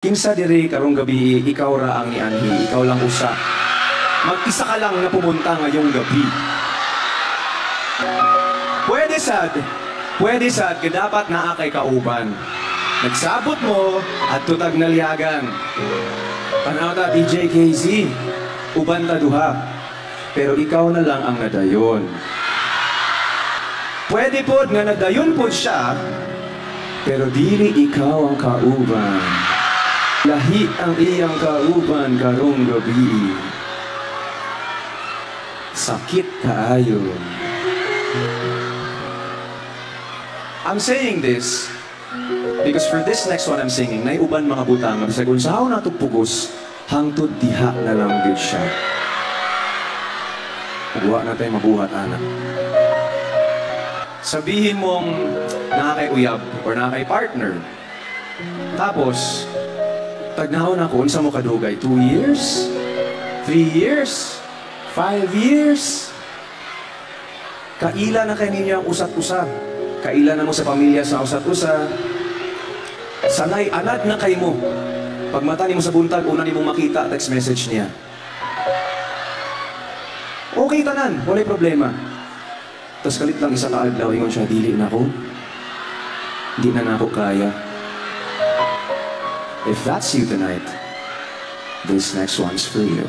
Kinsa diri karong gabi, ikaw ra ang nianhi, ikaw lang usa. Mag-isa ka lang na pumunta ngayong gabi. Pwede sad, dapat naa kay kauban. Nagsabot mo at tutag naliagan. Tanaw ta DJ KZ, uban ta duha. Pero ikaw na lang ang nadayon. Pwede pod nga nadayon pod siya, pero dili ikaw ang kauban. Lahi ang iyang kauban karong gabi. Sakit kaayo. I'm saying this because for this next one I'm singing, naiuban mga butang, bisag unsaon natong pugos, hangtod diha na lang gid siya. Huwag na tayo mabuhat, anak. Sabihin mong nakakay-uyab or nakakay-partner. Tapos, tagnahon ako, unsa mo kadugay? 2 years? 3 years? 5 years? Kaila na kayo ninyo ang usat-usa. Kaila na mo sa pamilya sa usat-usa. Sanay, anad na kayo mo. Pag mata ni mo sa buntag, una ni mo makita, text message niya. Okay tanan, walay problema. Tapos kalit lang isa kaadlaw, ingon siya, dili na ako. Di na ako kaya. If that's you tonight, this next one's for you.